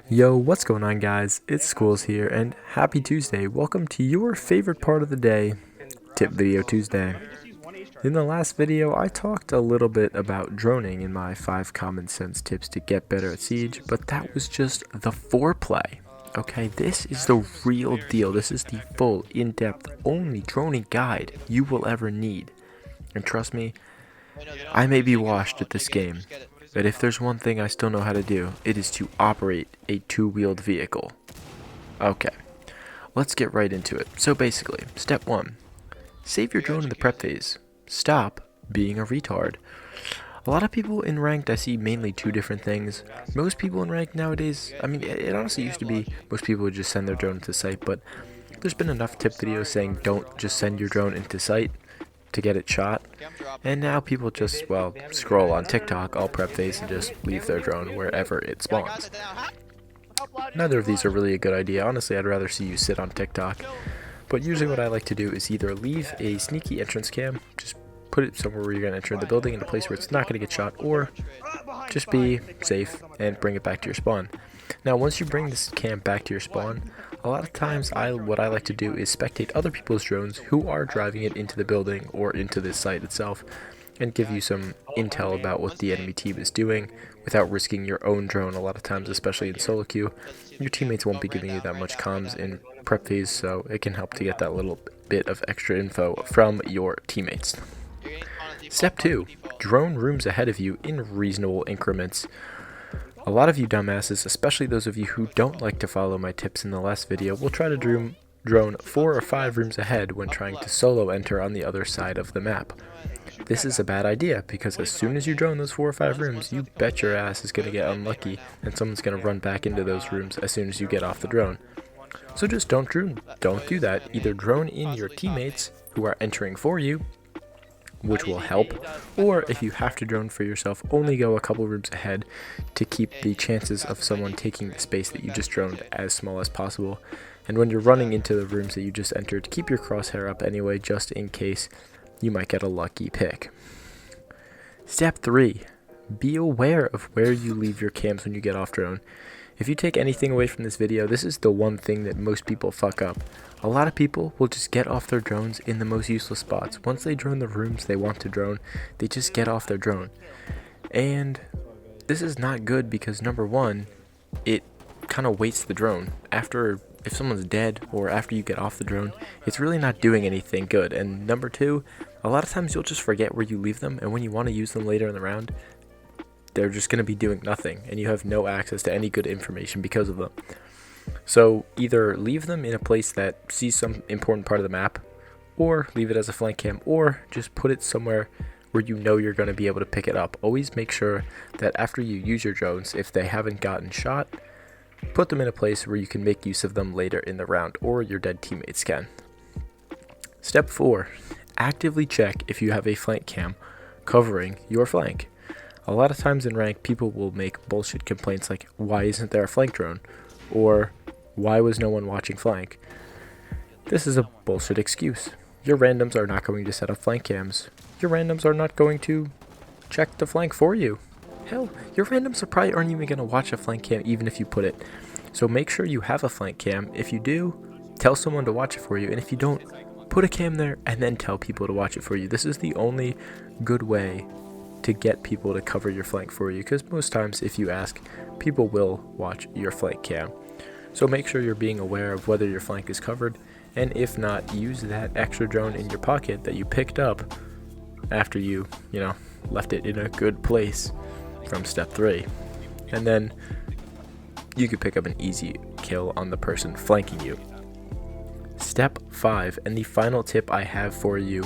Yo, what's going on, guys? It's Schools here, and happy Tuesday. Welcome to your favorite part of the day, Tip Video Tuesday. In the last video, I talked a little bit about droning in my 5 common sense tips to get better at Siege, but that was just the foreplay. Okay, this is the real deal. This is the full, in-depth, only droning guide you will ever need. And trust me, I may be washed at this game, but if there's one thing I still know how to do, it is to operate a two-wheeled vehicle. Okay, let's get right into it. So basically, step 1, save your drone in the prep phase. Stop being a retard. A lot of people in ranked, I see mainly two different things. Most people in ranked nowadays, I mean, it honestly used to be most people would just send their drone into site, but there's been enough tip videos saying don't just send your drone into site to get it shot, and now people just, well, scroll on TikTok all prep phase and just leave their drone wherever it spawns. Neither of these are really a good idea. Honestly, I'd rather see you sit on TikTok, but usually what I like to do is either leave a sneaky entrance cam, just put it somewhere where you're going to enter the building in a place where it's not going to get shot, or just be safe and bring it back to your spawn. Now, once you bring this cam back to your spawn, a lot of times what I like to do is spectate other people's drones who are driving it into the building or into this site itself, and give you some intel about what the enemy team is doing without risking your own drone. A lot of times, especially in solo queue, your teammates won't be giving you that much comms in prep phase, so it can help to get that little bit of extra info from your teammates. Step 2, drone rooms ahead of you in reasonable increments. A lot of you dumbasses, especially those of you who don't like to follow my tips in the last video, will try to drone 4 or 5 rooms ahead when trying to solo enter on the other side of the map. This is a bad idea, because as soon as you drone those 4 or 5 rooms, you bet your ass is going to get unlucky and someone's going to run back into those rooms as soon as you get off the drone. So just don't do that. Either drone in your teammates who are entering for you, which will help, or if you have to drone for yourself, only go a couple rooms ahead to keep the chances of someone taking the space that you just droned as small as possible. And when you're running into the rooms that you just entered, keep your crosshair up anyway, just in case you might get a lucky pick. Step 3, be aware of where you leave your cams when you get off drone. If you take anything away from this video, this is the one thing that most people fuck up. A lot of people will just get off their drones in the most useless spots. Once they drone the rooms they want to drone, they just get off their drone. And this is not good because, number one, it kind of wastes the drone. If someone's dead or after you get off the drone, it's really not doing anything good. And number 2, a lot of times you'll just forget where you leave them, and when you want to use them later in the round, they're just going to be doing nothing, and you have no access to any good information because of them. So either leave them in a place that sees some important part of the map, or leave it as a flank cam, or just put it somewhere where you know you're going to be able to pick it up. Always make sure that after you use your drones, if they haven't gotten shot, put them in a place where you can make use of them later in the round, or your dead teammates can. Step 4, actively check if you have a flank cam covering your flank. A lot of times in rank, people will make bullshit complaints like, why isn't there a flank drone? Or, why was no one watching flank? This is a bullshit excuse. Your randoms are not going to set up flank cams. Your randoms are not going to check the flank for you. Hell, your randoms probably aren't even going to watch a flank cam even if you put it. So make sure you have a flank cam. If you do, tell someone to watch it for you. And if you don't, put a cam there and then tell people to watch it for you. This is the only good way to get people to cover your flank for you, because most times if you ask, people will watch your flank cam. So make sure you're being aware of whether your flank is covered, and if not, use that extra drone in your pocket that you picked up after you left it in a good place from step 3, and then you could pick up an easy kill on the person flanking you. Step 5, and the final tip I have for you: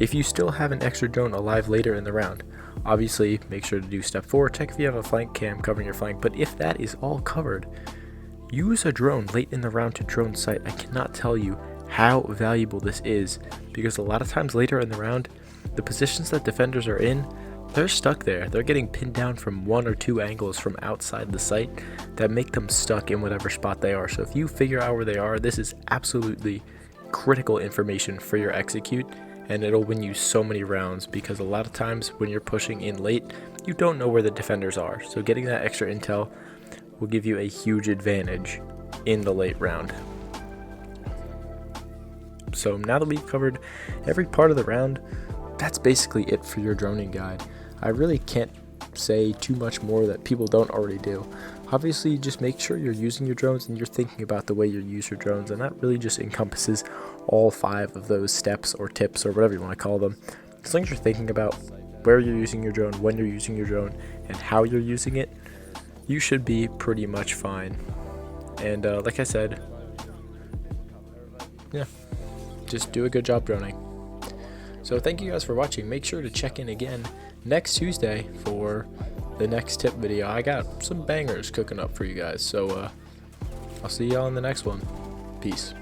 if you still have an extra drone alive later in the round, obviously make sure to do step 4, check if you have a flank cam covering your flank, but if that is all covered, use a drone late in the round to drone site. I cannot tell you how valuable this is, because a lot of times later in the round, the positions that defenders are in, they're stuck there. They're getting pinned down from 1 or 2 angles from outside the site that make them stuck in whatever spot they are. So if you figure out where they are, this is absolutely critical information for your execute, and it'll win you so many rounds, because a lot of times when you're pushing in late, you don't know where the defenders are. So getting that extra intel will give you a huge advantage in the late round. So now that we've covered every part of the round, that's basically it for your droning guide. I really can't say too much more that people don't already do. Obviously, just make sure you're using your drones and you're thinking about the way you use your drones, and that really just encompasses all 5 of those steps or tips or whatever you want to call them. As long as you're thinking about where you're using your drone, when you're using your drone, and how you're using it, you should be pretty much fine. And like I said, yeah, just do a good job droning. So thank you guys for watching. Make sure to check in again next Tuesday for the next tip video. I got some bangers cooking up for you guys. So I'll see y'all in the next one. Peace.